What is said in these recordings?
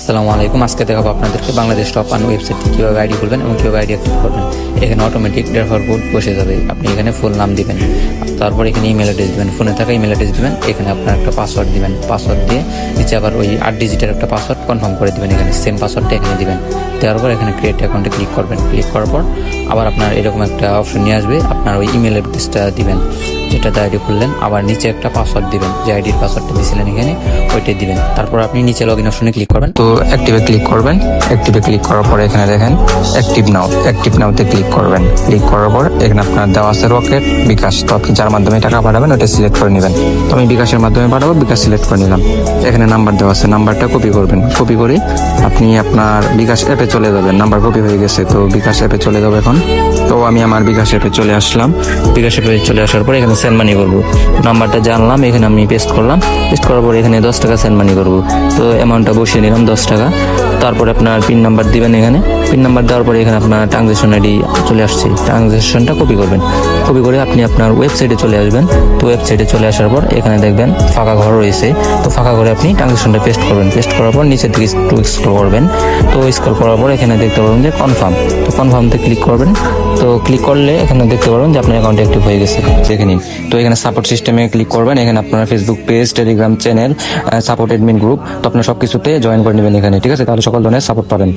আসসালামু আলাইকুম। আজকে দেখাবো আপনাদেরকে বাংলাদেশ টপ আর্ন ওয়েবসাইট থেকে কীভাবে আইডি খুলবেন এবং কীভাবে আইডি অ্যাক্টিভ করবেন। এখানে অটোমেটিক রেফার কোড বসে যাবে। আপনি এখানে ফুল নাম দিবেন, তারপর এখানে ইমেল অ্যাড্রেস দিবেন, ফোনে থাকা ইমেল অ্যাড্রেস দিবেন, এখানে আপনার একটা পাসওয়ার্ড দিবেন। পাসওয়ার্ড দিয়ে নিচে আবার ওই 8 ডিজিটের একটা পাসওয়ার্ড কনফার্ম করে দিবেন। এখানে সেম পাসওয়ার্ডটা এখানে দিবেন। দেওয়ার পর এখানে ক্রিয়েট অ্যাকাউন্টে ক্লিক করবেন। ক্লিক করার পর আবার আপনার এরকম একটা অপশন নিয়ে আসবে। আপনার ওই ইমেল অ্যাড্রেসটা দিবেন যেটাতে আইডি খুললেন, আবার নিচে একটা পাসওয়ার্ড দিবেন, যে আইডির পাসওয়ার্ডটা দিয়েছিলেন এখানে ওইটাই দিবেন। তারপর আপনি নিচে লগ ইন অপশনে ক্লিক করবেন। তো অ্যাক্টিভে ক্লিক করবেন। অ্যাক্টিভে ক্লিক করার পর এখানে দেখেন অ্যাক্টিভ নাওতে ক্লিক করবেন। ক্লিক করার পর এখানে আপনার দেওয়া আছে রকেট, বিকাশ। তো আপনি যার মাধ্যমে টাকা পাঠাবেন ওটা সিলেক্ট করে নেবেন। তো আমি বিকাশের মাধ্যমে পাঠাবো, বিকাশ সিলেক্ট করে নিলাম। এখানে নাম্বার দেওয়া আছে, নাম্বারটা কপি করবেন। কপি করে আপনি আপনার বিকাশ অ্যাপে চলে যাবেন। নাম্বার কপি হয়ে গেছে, তো বিকাশ অ্যাপে চলে যাবে এখন। তো আমি আমার বিকাশ অ্যাপে চলে আসলাম। বিকাশ অ্যাপে চলে আসার পর এখানে সেন্ড মানি করবো। নাম্বারটা জানলাম, এখানে আমি পেস্ট করলাম। পেস্ট করার পর এখানে 10 টাকা সেন্ড মানি করবো। তো অ্যামাউন্টটা বসিয়ে নিলাম 10 টাকা। তারপরে আপনার পিন নাম্বার দিবেন। এখানে পিন নাম্বার দেওয়ার পরে এখানে আপনার ট্রানজ্যাকশন আইডি চলে আসছে। ট্রানজ্যাকশনটা কপি করবেন। কপি করে আপনি আপনার ওয়েবসাইটে চলে আসবেন। তো ওয়েবসাইটে চলে আসার পর এখানে দেখবেন ফাঁকা ঘর রয়েছে। তো ফাঁকা ঘরে আপনি ট্রানজ্যাকশনটা পেস্ট করবেন। পেস্ট করার পর নিচের দিকে একটু স্ক্রল করবেন। তো স্ক্রল করার পর এখানে দেখতে পারবেন যে কনফার্ম। তো কনফার্মতে ক্লিক করবেন। তো ক্লিক করলে এখানে দেখতে পারবেন যে আপনার অ্যাকাউন্ট অ্যাক্টিভ হয়ে গেছে, দেখে নিন। তো এখানে সাপোর্ট সিস্টেমে ক্লিক করবেন। এখানে আপনার Facebook page, Telegram channel, support admin group, তো আপনার সবকিছুতে জয়েন করে নেবেন এখানে, ঠিক আছে? তাহলে সকল ধরনের সাপোর্ট পাবেন।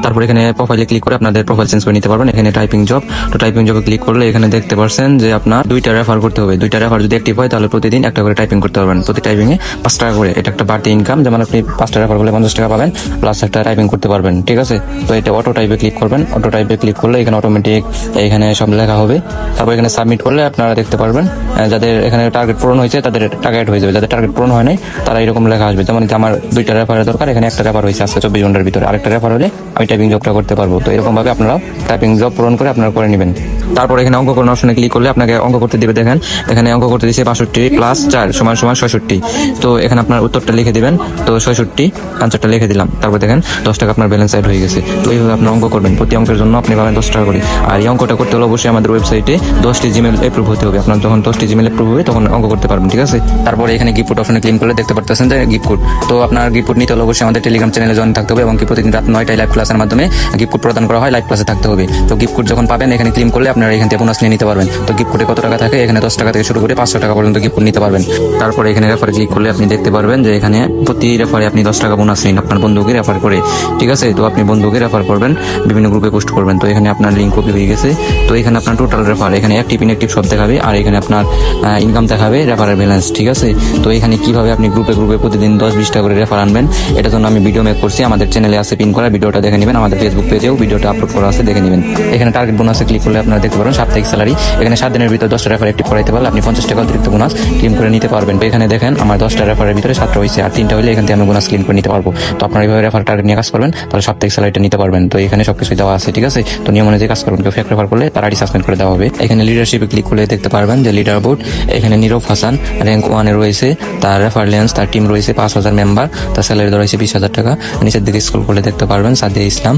তারপর এখানে প্রোফাইলে ক্লিক করে আপনাদের প্রোফাইল চেঞ্জ করে নিতে পারবেন। এখানে টাইপিং জব, তো টাইপিং জবে ক্লিক করলে এখানে দেখতে পাচ্ছেন যে আপনার 2টা রেফার করতে হবে। 2টা রেফার যদি অ্যাক্টিভ হয় তাহলে প্রতিদিন একটা করে টাইপিং করতে পারবেন। প্রতি টাইপিংয়ে 5 টাকা করে। এটা একটা বাড়তি ইনকাম, যেমন আপনি 5টা রেফার করলে 50 টাকা পাবেন, প্লাস একটা টাইপিং করতে পারবেন, ঠিক আছে? তো এটা অটো টাইপে ক্লিক করবেন। অটো টাইপে ক্লিক করলে এখানে অটোমেটিক এখানে সব লেখা হবে। তারপর এখানে সাবমিট করলে আপনারা দেখতে পারবেন যাদের এখানে টার্গেট পূরণ হয়েছে তাদের টার্গেট হয়ে যাবে। যাদের টার্গেট পূরণ হয় নাই তারা এরকম লেখা আসবে, যেমন আমার 2টা রেফারের দরকার, এখানে একটা রেফার হয়েছে আজকে 24 ঘন্টার ভিতরে, আরেকটা রেফার হলে আমি টাইপিং জবটা করতে পারবো। তো এরকম ভাবে আপনারাও টাইপিং জব পূরণ করে আপনারা করে নেবেন। তারপর এখানে অঙ্ক করুন অপশনে ক্লিক করলে আপনাকে অঙ্ক করতে দিবে। দেখেন এখানে অঙ্ক করতে দিচ্ছে 65 + 4 = 66। তো এখানে আপনার উত্তরটা লিখে দিবেন। তো 66 আনসারটা লিখে দিলাম। তারপর দেখেন 10 টাকা আপনার ব্যালেন্স অ্যাড হয়ে গেছে। তো এইভাবে আপনার অঙ্ক করবেন। প্রতি অঙ্কের জন্য আপনি পাবেন 10 টাকা করে। আর এই অঙ্কটা করতে হলে অবশ্যই আমাদের ওয়েবসাইটে 10টি জিমেল অ্যাপ্রুভ হতে হবে। আপনার যখন 10টি জিমেল অ্যাপ্রুভ হবে তখন অঙ্ক করতে পারবেন, ঠিক আছে? তারপরে এখানে গিফট কোড অপশনে ক্লিক করলে দেখতে পারতেছেন যে গিফট কোড। তো আপনার গিফট কোড নিতে হলে অবশ্যই আমাদের টেলিগ্রাম চ্যানেলে জয়েন থাকতে হবে এবং কি প্রতিদিন রাত 9টায় লাইভ ক্লাসের মাধ্যমে গিফট কোড প্রদান করা হয়। লাইভ ক্লাসে থাকতে হবে। তো গিফট কোড যখন পাবেন এখানে ক্লেম করলে আপনারা এখান থেকে বোনাস নিয়ে নিতে পারবেন। তো গিফট কোডে কত টাকা থাকে? এখানে 10 টাকা থেকে শুরু করে 500 টাকা পর্যন্ত গিফট কোড নিতে পারবেন। তারপরে এখানে রেফারে ক্লিক করলে আপনি দেখতে পারবেন যে এখানে প্রতি রেফারে আপনি 10 টাকা বোনাস নিন আপনার বন্ধুকে রেফার করে, ঠিক আছে? তো আপনি বন্ধুকে রেফার করবেন, বিভিন্ন গ্রুপে পোস্ট করবেন। তো এখানে আপনার লিঙ্ক কপি হয়ে গেছে। তো এখানে আপনার টোটাল রেফার, এখানে অ্যাক্টিভ ইনঅ্যাক্টিভ সব দেখাবে, আর এখানে আপনার ইনকাম দেখাবে, রেফারের ব্যালেন্স, ঠিক আছে? তো এখানে কিভাবে আপনি গ্রুপে প্রতিদিন 10-20 টাকা করে রেফার আনবেন এটার জন্য আমি ভিডিও মেক করছি। আমাদের চ্যানেলে আছে, পিন করা ভিডিওটা দেখে নেবেন। আমাদের ফেসবুক পেজেও ভিডিওটা আপলোড করা আছে, দেখে নেবেন। এখানে টার্গেট বোনাসে ক্লিক করলে আপনারা দেখতে পারেন সাপ্তাহিক স্যালারি। এখানে 7 দিনের ভিতরে 10টা রেফার অ্যাক্টিভ করাইতে পারলে আপনি 50 টাকা অতিরিক্ত বোনাস ক্লেম করে নিতে পারবেন। তো এখানে দেখেন আমার 10টা রেফারের ভিতরে 7টা হয়েছে, আর 3টা হলে এখান থেকে আমি বোনাস ক্লেম করে নিতে পারবো। তো আপনারা এইভাবে রেফার টার্গেট নিয়ে কাজ করবেন, তাহলে সাপ্তাহিক স্যালারিটা নিতে পারবেন। তো এখানে সবকিছু দেওয়া আছে, ঠিক আছে? তো নিয়ম অনুযায়ী কাজ করবেন। কেউ ফেক রেফার করলে তার আইডি সাসপেন্ড করে দেওয়া হবে। এখানে লিডারশিপে ক্লিক করলে দেখতে পারবেন যে লিডার বোর্ড, এখানে নীরব হাসান র্যাঙ্ক 1 এ রয়েছে, তার রেফারেন্স, তার টিম রয়েছে 5000 মেম্বার, তার স্যালারি দেওয়া রয়েছে 20,000 টাকা। নিচের দিকে স্ক্রল করলে দেখতে পারবেন সাদিয়া ইসলাম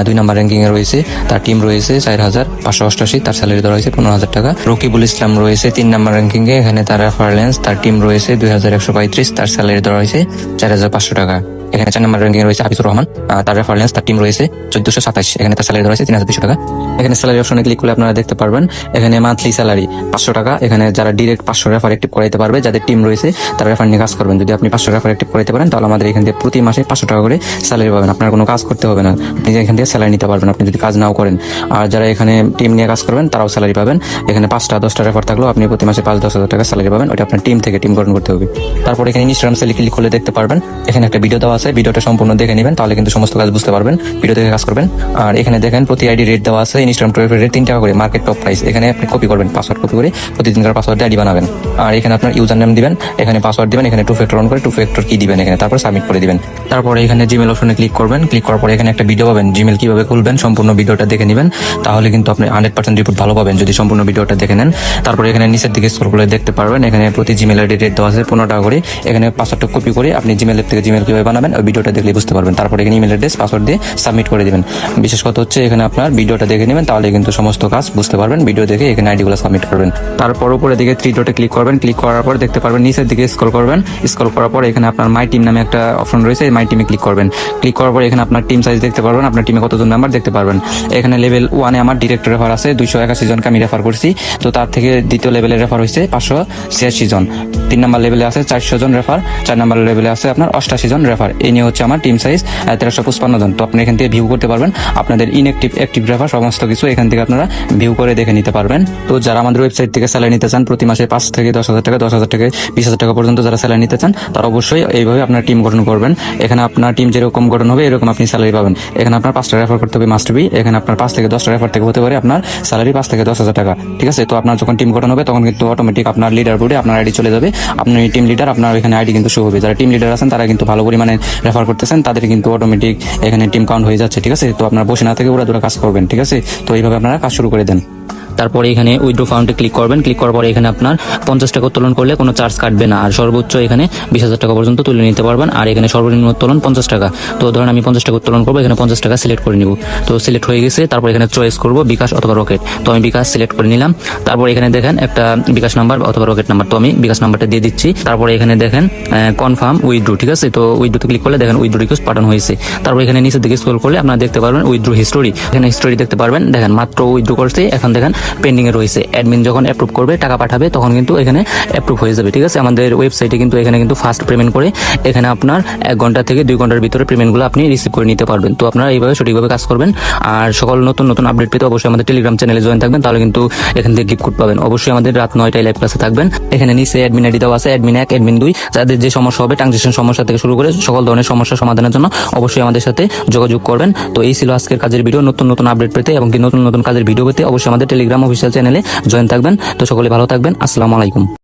2 নম্বর র্যাঙ্কিং এ রয়েছে, তার টিম রয়েছে 4588, তার স্যালারি দেওয়া রয়েছে 15,000 টাকা। রকিবুল ইসলাম রয়েছে 3 নম্বর র্যাঙ্কিং এ, এখানে তার রেফারেন্স, তার টিম রয়েছে 2135, তার স্যালারি দেওয়া রয়েছে 4500 টাকা। এখানে 4 নম্বর র্যাঙ্কিং রয়েছে হাফিজুর রহমান, তার রেফারেন্স, তার টিম রয়েছে 1427, এখানে তার স্যালারি রয়েছে 3200 টাকা। এখানে স্যালারি অপশনে ক্লিক করলে আপনারা দেখতে পারবেন এখানে মান্থলি স্যালারি 500 টাকা। এখানে যারা ডিরেক্ট 500 রেফার অ্যাক্টিভ করাইতে পারবে, যাদের টিম রয়েছে তারা রেফার নিয়ে কাজ করবেন। যদি আপনি 500 রেফার অ্যাক্টিভ করাইতে পারেন তাহলে আমাদের এখান থেকে প্রতি মাসে 500 টাকা করে স্যালারি পাবেন। আপনার কোনো কাজ করতে হবে না, আপনি এখান থেকে স্যালারি নিতে পারবেন আপনি যদি কাজ নাও করেন। আর যারা এখানে টিম নিয়ে কাজ করবেন তারাও স্যালারি পাবেন। এখানে 5টা-10টা রেফার থাকলেও আপনি প্রতি মাসে 5-10 হাজার টাকা স্যালারি পাবেন। ওটা আপনার টিম থেকে টিম গঠন করতে হবে। তারপর এখানে ইনস্টাগ্রাম সেলে ক্লিক করলে দেখতে পারবেন এখানে একটা ভিডিও দেওয়া আছে, ভিডিওটা সম্পূর্ণ দেখে নেবেন, তাহলে কিন্তু সমস্ত কাজ বুঝতে পারবেন। ভিডিও দেখে কাজ করবেন। আর এখানে দেখেন প্রতি আইডি রেট দেওয়া আছে, ইনস্টাগ্রাম টপ রেট 3 টাকা করে, মার্কেট টপ প্রাইস। এখানে আপনি কপি করবেন, পাসওয়ার্ড কপি করে প্রতিদিনকার পাসওয়ার্ড আইডি বানাবেন। আর এখানে আপনার ইউজার নেম দিবেন, এখানে পাসওয়ার্ড দিবেন, এখানে 2 ফ্যাক্টর অন করে 2 ফ্যাক্টর কি দিবেন এখানে, তারপর সাবমিট করে দিবেন। তারপরে এখানে জিমেল অপশনে ক্লিক করবেন। ক্লিক করার পরে এখানে একটা ভিডিও পাবেন, জিমেল কিভাবে খুলবেন সম্পূর্ণ ভিডিওটা দেখে নেবেন, তাহলে কিন্তু আপনি 100% রিপোর্ট ভালো পাবেন যদি সম্পূর্ণ ভিডিওটা দেখে নেন। তারপরে এখানে নিচের দিকে স্ক্রল করে দেখতে পারবেন এখানে প্রতি জিমেল আইডি রেট দেওয়া আছে 15 টাকা করে। এখানে পাসওয়ার্ডটা কপি করে আপনি জিমেল অ্যাপ থেকে জিমেল কিভাবে বানাবেন বানাবেন, ওই ভিডিওটা দেখলে বুঝতে পারবেন। তারপর এখানে ইমেল অ্যাড্রেস পাসওয়ার্ড দিয়ে সাবমিট করে দিবেন। বিশেষ কথা হচ্ছে এখানে আপনার ভিডিওটা দেখে নেবেন, তাহলে কিন্তু সমস্ত কাজ বুঝতে পারবেন। ভিডিও দেখে এখানে আইডিগুলো সাবমিট করবেন। তারপর উপরে দিকে 3 ডটে ক্লিক করবেন। ক্লিক করার পর দেখতে পারবেন নিচের দিকে স্ক্রল করবেন। স্ক্রল করার পর এখানে আপনার মাই টিম নামে একটা অপশন রয়েছে, মাই টিমে ক্লিক করবেন। ক্লিক করার পর এখানে আপনার টিম সাইজ দেখতে পারবেন, আপনার টিমে কতজন মেম্বার দেখতে পারবেন। এখানে লেভেল 1-এ আমার ডিরেক্ট রেফার আছে 281 জনকে আমি রেফার করছি। তো তার থেকে দ্বিতীয় লেভেলে রেফার হয়েছে 586 জন। 3 নম্বর লেভেলে আছে 400 জন রেফার। 4 নম্বর লেভেলে আছে আপনার 88 জন রেফার। এই নিয়ে হচ্ছে আমার টিম সাইজ 1355 জন। তো আপনি এখান থেকে ভিউ করতে পারবেন আপনাদের ইনঅ্যাক্টিভ, অ্যাক্টিভ রেফার সমস্ত কিছু এখান থেকে আপনারা ভিউ করে দেখে নিতে পারবেন। তো যারা আমাদের ওয়েবসাইট থেকে স্যালারি নিতে চান, প্রতি মাসে 5 থেকে 10,000 টাকা, 10,000 থেকে 20,000 টাকা পর্যন্ত যারা স্যালারি নিতে চান, তারা অবশ্যই এইভাবে আপনার টিম গঠন করবেন। এখানে আপনার টিম যেরকম গঠন হবে এরকম আপনি স্যালারি পাবেন। এখানে আপনার 5টা রেফার করতে হবে মাস্ট বি। এখানে আপনার 5 থেকে 10টা রেফার থেকে হতে পারে আপনার স্যালারি 5 থেকে 10,000 টাকা। ঠিক আছে, তো আপনার যখন টিম গঠন হবে তখন কিন্তু অটোমেটিক আপনার লিডার বোর্ডে আপনার আইডি চলে যাবে। আপনি টিম লিডার, আপনার এখানে আইডি কিন্তু শো হবে। যারা টিম লিডার আছেন তারা কিন্তু ভালো পরিমাণে রেফার করতেছেন, তাদের কিন্তু অটোমেটিক এখানে টিম কাউন্ট হয়ে যাচ্ছে। ঠিক আছে, তো আপনার বসে না থেকে ওরা কাজ করবেন। ঠিক আছে, তো এইভাবে আপনারা কাজ শুরু করে দেন। তারপরে এখানে উইথড্র ফান্ডে ক্লিক করবেন। ক্লিক করার পরে এখানে আপনার 50 টাকা উত্তোলন করলে কোনো চার্জ কাটবে না, আর সর্বোচ্চ এখানে 20,000 টাকা পর্যন্ত তুলে নিতে পারবেন। আর এখানে সর্বনিম্ন উত্তোলন 50 টাকা। তো ধরেন আমি 50 টাকা উত্তোলন করবো, এখানে 50 টাকা সিলেক্ট করে নিব। তো সিলেক্ট হয়ে গেছে। তারপর এখানে চয়েস করব বিকাশ অথবা রকেট। তো আমি বিকাশ সিলেক্ট করে নিলাম। তারপর এখানে দেখেন একটা বিকাশ নাম্বার অথবা রকেট নাম্বার, তো আমি বিকাশ নাম্বারটা দিয়ে দিচ্ছি। তারপরে এখানে দেখেন কনফার্ম উইথড্র। ঠিক আছে, তো উইথড্রতে ক্লিক করলে দেখেন উইথড্র রিকোয়েস্ট পাঠানো হয়েছে। তারপর এখানে নিচের দিকে স্ক্রল করলে আপনারা দেখতে পারবেন উইথড্র হিস্টোরি। এখানে হিস্টোরি দেখতে পারবেন, দেখেন মাত্র উইথড্র করছে, এখন দেখেন পেন্ডিং এ রয়েছে। অ্যাডমিন যখন অ্যাপ্রুভ করবে, টাকা পাঠাবে, তখন কিন্তু এখানে অ্যাপ্রুভ হয়ে যাবে। ঠিক আছে, আমাদের ওয়েবসাইটে কিন্তু এখানে কিন্তু ফাস্ট পেমেন্ট করে এখানে আপনার 1 ঘন্টা থেকে 2 ঘন্টার ভিতরে পেমেন্টগুলো আপনি রিসিভ করে নিতে পারবেন। তো আপনারা এইভাবে সঠিকভাবে কাজ করবেন। আর সকল নতুন নতুন আপডেট পেতে অবশ্যই আমাদের টেলিগ্রাম চ্যানেলে জয়েন থাকবেন, তাহলে কিন্তু এখান থেকে গিফট কোড পাবেন। অবশ্যই আমাদের রাত 9টায় লাইভ ক্লাসে থাকবেন। এখানে নিচে অ্যাডমিন আইডি দেওয়া আছে, অ্যাডমিন 1, অ্যাডমিন 2। যাদের যে সমস্যা হবে, ট্রানজিশন সমস্যা থেকে শুরু করে সকল ধরনের সমস্যা সমাধানের জন্য অবশ্যই আমাদের সাথে যোগাযোগ করবেন। তো এই ছিল আজকের কাজের ভিডিও। নতুন নতুন আপডেট পেতে এবং কি নতুন নতুন কাজের ভিডিও পেতে অবশ্যই আমাদের টেলিগ্রাম অফিসিয়াল চ্যানেলে জয়েন থাকবেন। তো সকলে ভালো থাকবেন। আসসালামু আলাইকুম।